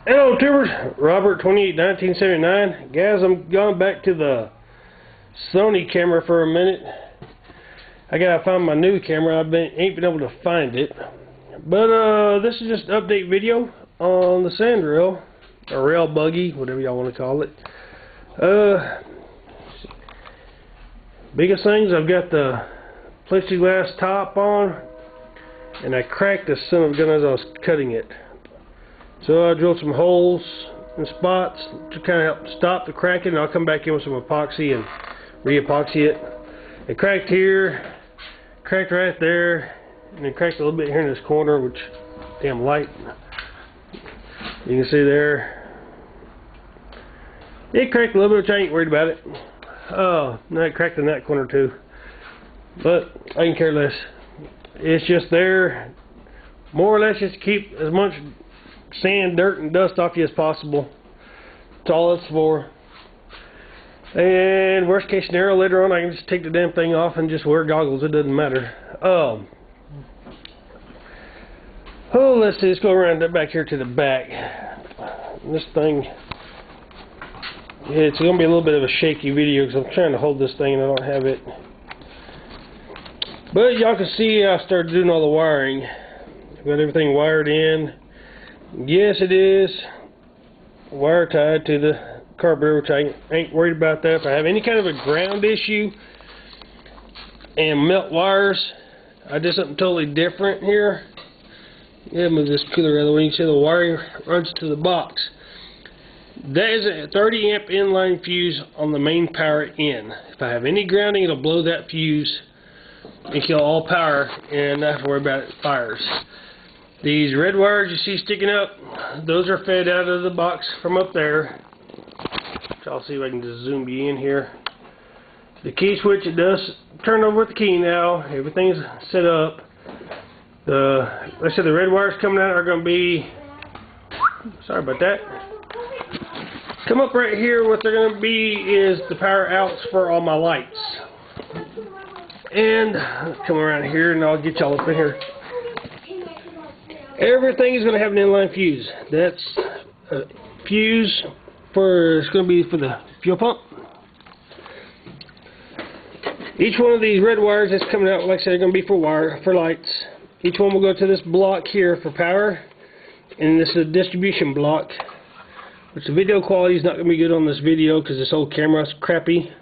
Hello tubers, Robert 28 1979. Guys, I'm going back to the Sony camera for a minute. I gotta find my new camera. Ain't been able to find it. But this is just an update video on the Sandrail, or rail buggy, whatever y'all want to call it. Biggest things, I've got the plexiglass top on, and I cracked the son of a gun as I was cutting it. So I drilled some holes and spots to kind of help stop the cracking, and I'll come back in with some epoxy and re-epoxy it. It cracked here, cracked right there, and it cracked a little bit here in this corner, which, damn light. You can see there. It cracked a little bit, which I ain't worried about it. Oh, no, it cracked in that corner too. But I can care less. It's just there, more or less just to keep as much sand, dirt, and dust off you as possible. That's all it's for. And worst case scenario, later on I can just take the damn thing off and just wear goggles. It doesn't matter. Let's see. Let's go around back here to the back. This thing, it's going to be a little bit of a shaky video because I'm trying to hold this thing and I don't have it. But y'all can see I started doing all the wiring. I've got everything wired in. Yes, it is wire tied to the carburetor, which I ain't worried about that. If I have any kind of a ground issue and melt wires, I did something totally different here. Yeah, move this cooler out of the way. You can see the wire runs to the box. That is a 30 amp inline fuse on the main power in. If I have any grounding, it'll blow that fuse and kill all power, and not have to worry about it fires. These red wires you see sticking up, those are fed out of the box from up there. So I'll see if I can just zoom you in here. The key switch, it does turn over with the key now. Everything's set up. Like I said, the red wires coming out are going to be, sorry about that. Come up right here, what they're going to be is the power outs for all my lights. And come around here and I'll get y'all up in here. Everything is going to have an inline fuse. That's a fuse for, it's going to be for the fuel pump. Each one of these red wires that's coming out, like I said, are going to be for lights. Each one will go to this block here for power, and this is a distribution block, which the video quality is not going to be good on this video because this old camera is crappy.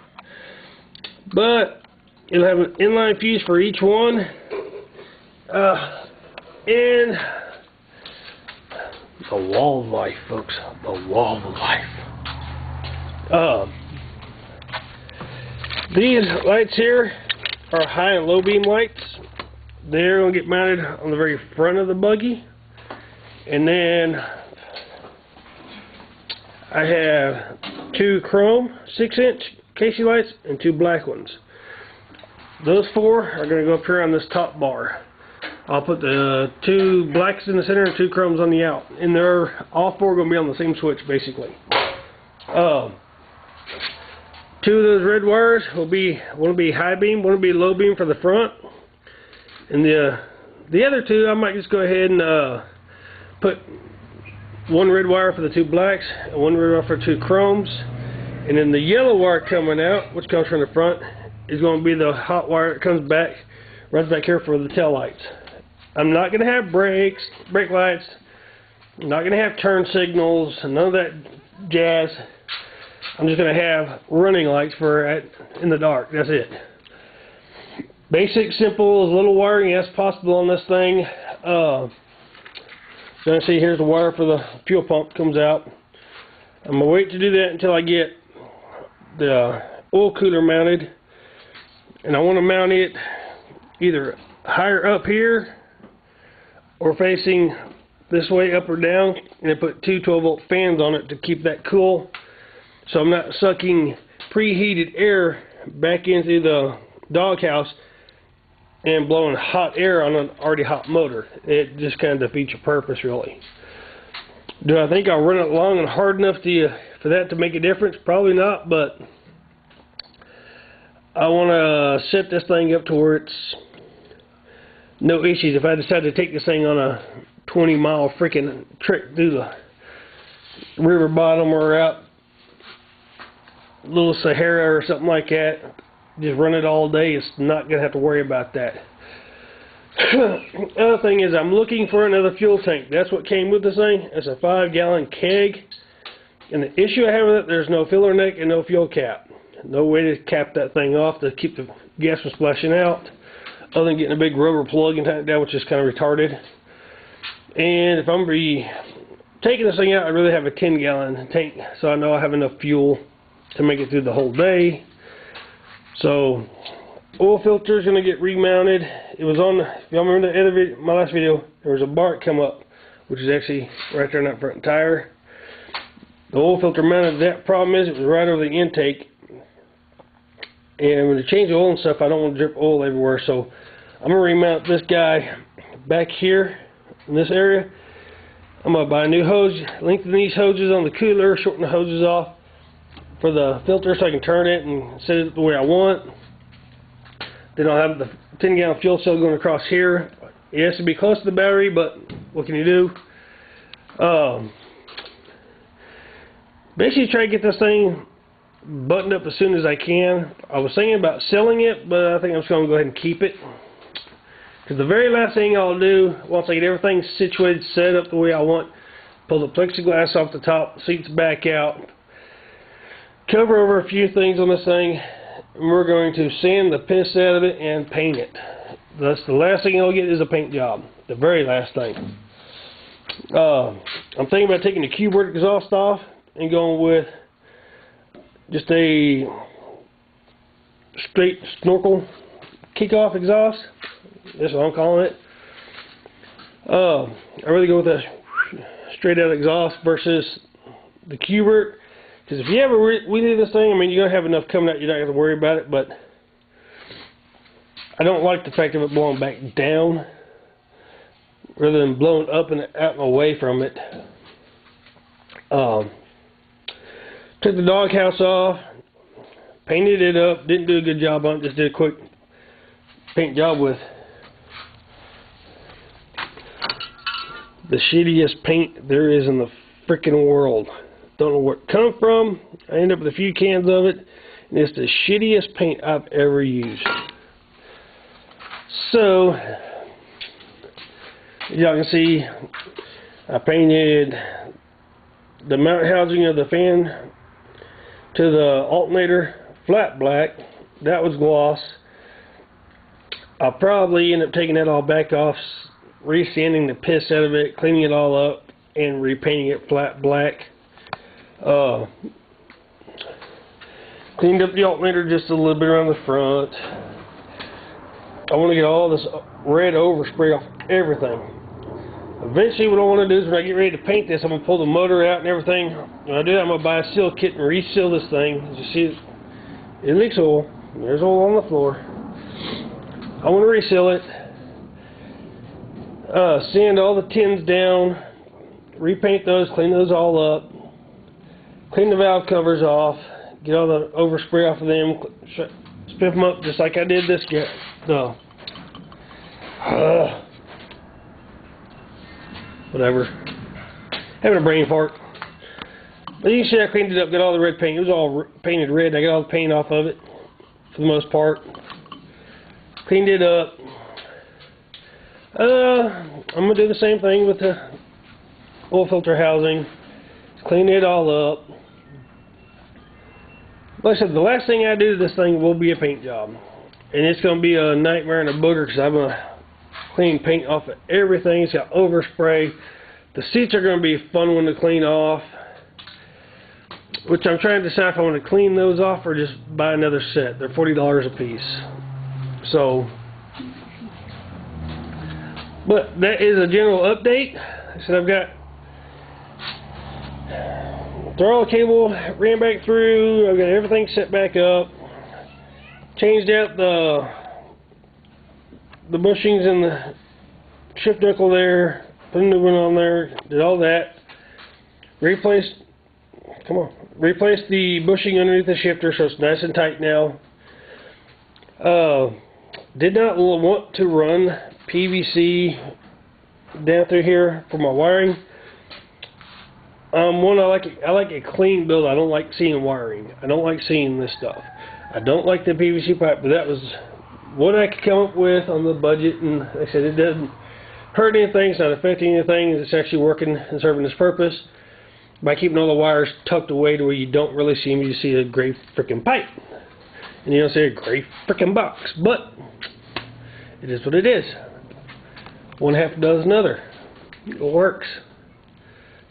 But it'll have an inline fuse for each one, and the wall of life, folks. The wall of life. These lights here are high and low beam lights. They're going to get mounted on the very front of the buggy. And then I have two chrome 6-inch Casey lights and two black ones. Those four are going to go up here on this top bar. I'll put the two blacks in the center and two chromes on the out. And they're all four going to be on the same switch, basically. Two of those red wires will be, one will be high beam, one will be low beam for the front. And the other two, I might just go ahead and put one red wire for the two blacks and one red wire for two chromes. And then the yellow wire coming out, which comes from the front, is going to be the hot wire that comes back, runs back here for the tail lights. I'm not going to have brake lights. I'm not going to have turn signals, none of that jazz. I'm just going to have running lights for in the dark. That's it. Basic, simple, as little wiring as possible on this thing. So you see, here's the wire for the fuel pump comes out. I'm going to wait to do that until I get the oil cooler mounted. And I want to mount it either higher up here or facing this way up or down, and I put two 12-volt fans on it to keep that cool, so I'm not sucking preheated air back into the doghouse and blowing hot air on an already hot motor. It just kind of defeats your purpose, really. Do I think I'll run it long and hard enough for that to make a difference? Probably not, but I want to set this thing up to where it's no issues. If I decide to take this thing on a 20-mile freaking trek through the river bottom or out little Sahara or something like that, just run it all day. It's not going to have to worry about that. Other thing is I'm looking for another fuel tank. That's what came with this thing. It's a 5-gallon keg. And the issue I have with it, there's no filler neck and no fuel cap. No way to cap that thing off to keep the gas from splashing out, other than getting a big rubber plug and tighten it down, which is kind of retarded. And if I'm going to be taking this thing out, I'd really have a 10-gallon tank, so I know I have enough fuel to make it through the whole day. So, oil filter is going to get remounted. It was on, if y'all remember the other video, my last video, there was a bar come up, which is actually right there in that front tire. The oil filter mounted. That problem is it was right over the intake. And when you change the oil and stuff, I don't want to drip oil everywhere. So I'm going to remount this guy back here in this area. I'm going to buy a new hose, lengthen these hoses on the cooler, shorten the hoses off for the filter so I can turn it and set it the way I want. Then I'll have the 10-gallon fuel cell going across here. It has to be close to the battery, but what can you do? Basically try to get this thing buttoned up as soon as I can. I was thinking about selling it, but I think I'm just going to go ahead and keep it. Because the very last thing I'll do, once I get everything situated, set up the way I want, pull the plexiglass off the top, seats back out, cover over a few things on this thing, and we're going to sand the piss out of it and paint it. That's the last thing I'll get is a paint job. The very last thing. I'm thinking about taking the Q-Word exhaust off and going with just a straight snorkel kickoff exhaust. That's what I'm calling it. I really go with a straight out exhaust versus the Q-Word, because if you ever wheelie this thing, I mean, you're gonna have enough coming out, you're not gonna worry about it. But I don't like the fact of it blowing back down rather than blowing up and out and away from it. Took the doghouse off, painted it up, didn't do a good job on it, just did a quick paint job with the shittiest paint there is in the freaking world. Don't know where it come from. I ended up with a few cans of it, and it's the shittiest paint I've ever used. So, y'all can see I painted the mount housing of the fan to the alternator flat black. That was gloss. I'll probably end up taking that all back off, re-sanding the piss out of it, cleaning it all up, and repainting it flat black. Cleaned up the alternator just a little bit around the front. I want to get all this red overspray off everything. Eventually what I want to do is when I get ready to paint this, I'm going to pull the motor out and everything. When I do that, I'm going to buy a seal kit and reseal this thing. As you see, it leaks oil. There's oil on the floor. I want to reseal it. Sand all the tins down. Repaint those, clean those all up. Clean the valve covers off. Get all the overspray off of them. Spiff them up just like I did this guy. Whatever. Having a brain fart. But you can see I cleaned it up, got all the red paint. It was all painted red. I got all the paint off of it for the most part. Cleaned it up. I'm going to do the same thing with the oil filter housing. Clean it all up. Like I said, the last thing I do to this thing will be a paint job. And it's going to be a nightmare and a booger because I'm going to clean paint off of everything. It's got overspray. The seats are going to be a fun one to clean off, which I'm trying to decide if I want to clean those off or just buy another set. They're $40 a piece. So, but that is a general update. I said I've got throttle cable ran back through. I've got everything set back up. Changed out the bushings and the shift knuckle there. Put a new one on there. Did all that. Replaced the bushing underneath the shifter so it's nice and tight now. Did not want to run PVC down through here for my wiring. One, I like a clean build. I don't like seeing wiring. I don't like seeing this stuff. I don't like the PVC pipe, but that was what I could come up with on the budget, and like I said, it doesn't hurt anything, it's not affecting anything, it's actually working and serving its purpose by keeping all the wires tucked away to where you don't really see them. You see a gray freaking pipe, and you don't see a gray freaking box, but it is what it is. One half does another. It works.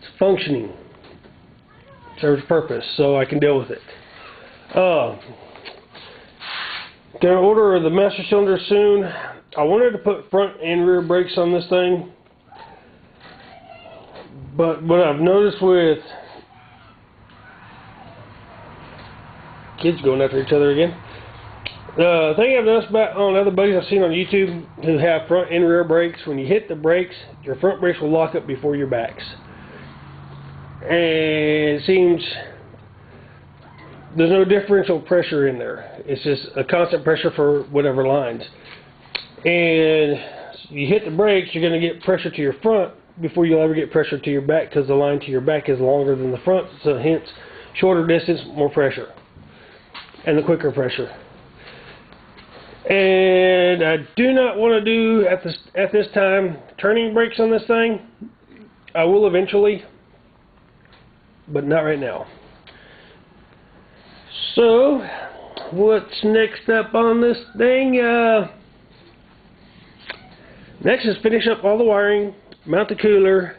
It's functioning. It serves purpose, so I can deal with it. Gonna order the master cylinder soon. I wanted to put front and rear brakes on this thing, but what I've noticed with kids going after each other again, the thing I've noticed about on other buddies I've seen on YouTube who have front and rear brakes, when you hit the brakes, your front brakes will lock up before your backs. And it seems there's no differential pressure in there. It's just a constant pressure for whatever lines. And you hit the brakes, you're going to get pressure to your front before you'll ever get pressure to your back, because the line to your back is longer than the front, so hence shorter distance, more pressure, and the quicker pressure. And I do not want to do at this time turning brakes on this thing. I will eventually, but not right now. So what's next up on this thing? Next is finish up all the wiring, mount the cooler,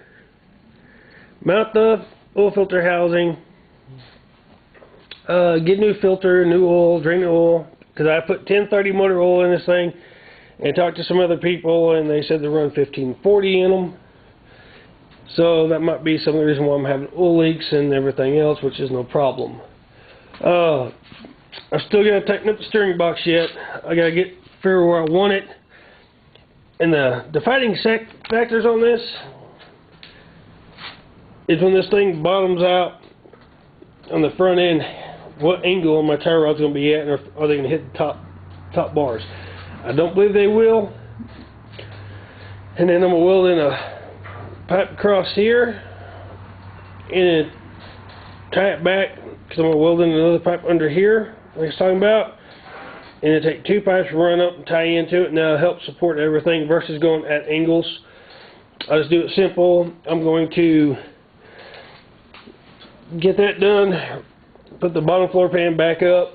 mount the oil filter housing, get new filter, new oil, drain the oil, because I put 1030 motor oil in this thing, and talked to some other people, and they said they run 1540 in them. So that might be some of the reason why I'm having oil leaks and everything else, which is no problem. I'm still got to tighten up the steering box yet. I got to get figure where I want it. And the defining factors on this is when this thing bottoms out on the front end, what angle my tire rod's going to be at, and are they going to hit the top bars. I don't believe they will. And then I'm going to weld in a pipe across here and tie it back, because I'm going to weld in another pipe under here, like I was talking about. And then take two pipes, run up and tie into it, and that'll help support everything versus going at angles. I'll just do it simple. I'm going to get that done, put the bottom floor pan back up,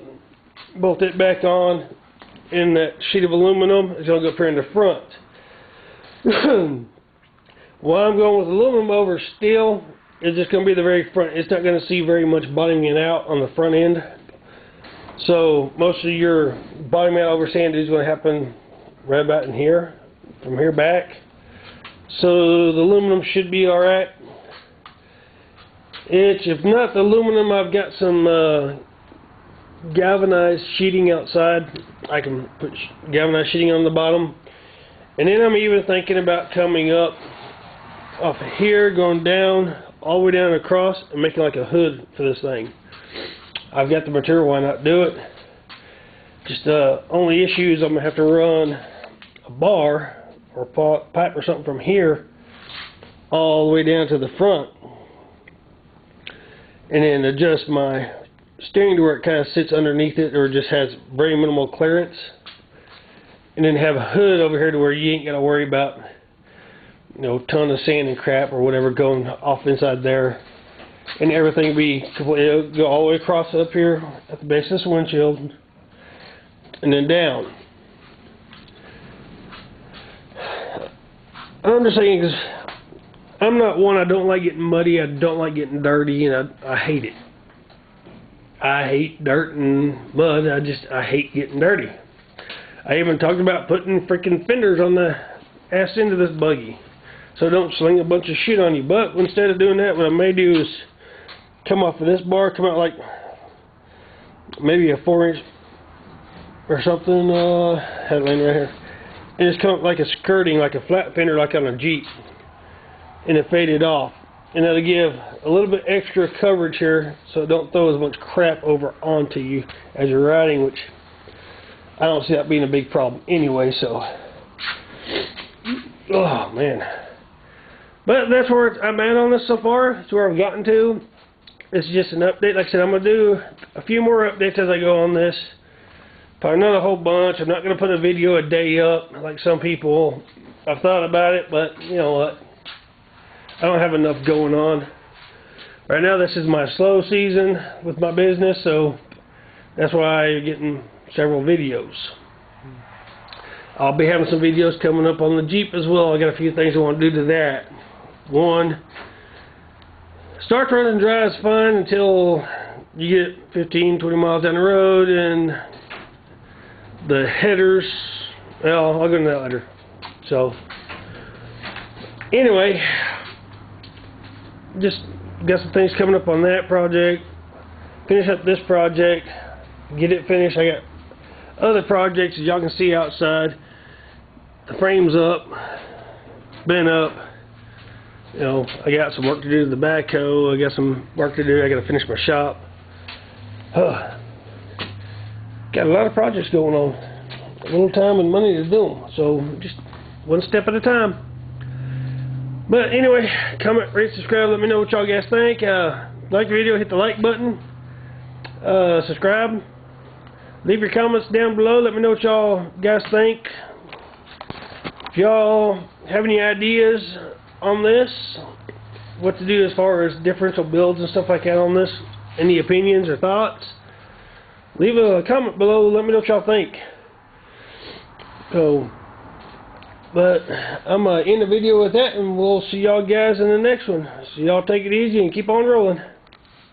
bolt it back on, and that sheet of aluminum is going to go up here in the front. While I'm going with aluminum over steel, it's just going to be the very front. It's not going to see very much bottoming out on the front end. So most of your bottoming out over sand is going to happen right about in here, from here back. So the aluminum should be alright. If not the aluminum, I've got some galvanized sheeting outside. I can put galvanized sheeting on the bottom. And then I'm even thinking about coming up off of here, going down, all the way down across, and making like a hood for this thing. I've got the material, why not do it? Just only issue is I'm going to have to run a bar or pipe or something from here all the way down to the front, and then adjust my steering to where it kind of sits underneath it, or just has very minimal clearance, and then have a hood over here to where you ain't got to worry about, you know, ton of sand and crap or whatever going off inside there. And everything will be completely, it'll go all the way across up here at the base of this windshield, and then down. I'm just saying, because I'm not one, I don't like getting muddy, I don't like getting dirty, and I hate it. I hate dirt and mud, I hate getting dirty. I even talked about putting freaking fenders on the ass end of this buggy, so don't sling a bunch of shit on you. But instead of doing that, what I may do is come off of this bar, come out like maybe a 4-inch or something, had it laying right here, and just come up like a skirting, like a flat fender, like on a Jeep, and it faded off, and that'll give a little bit extra coverage here, so it don't throw as much crap over onto you as you're riding, which I don't see that being a big problem anyway. So, oh man, But that's where I'm at on this so far. That's where I've gotten to. It's just an update. Like I said, I'm going to do a few more updates as I go on this. Probably not a whole bunch. I'm not going to put a video a day up like some people. I've thought about it, but you know what? I don't have enough going on. Right now, this is my slow season with my business, so that's why you're getting several videos. I'll be having some videos coming up on the Jeep as well. I got a few things I want to do to that. One, start running dry is fine until you get 15, 20 miles down the road and the headers, well, I'll go into that later. So, anyway, just got some things coming up on that project. Finish up this project, get it finished. I got other projects, as y'all can see outside. The frame's up, been up. You know, I got some work to do to the backhoe. I got some work to do. I got to finish my shop. Got a lot of projects going on. A little time and money to do them. So just one step at a time. But anyway, comment, rate, subscribe. Let me know what y'all guys think. Like the video, hit the like button. Subscribe. Leave your comments down below. Let me know what y'all guys think. If y'all have any ideas on this, what to do as far as differential builds and stuff like that on this, any opinions or thoughts, leave a comment below. Let me know what y'all think. So, but I'm going to end the video with that, and we'll see y'all guys in the next one. So y'all take it easy and keep on rolling.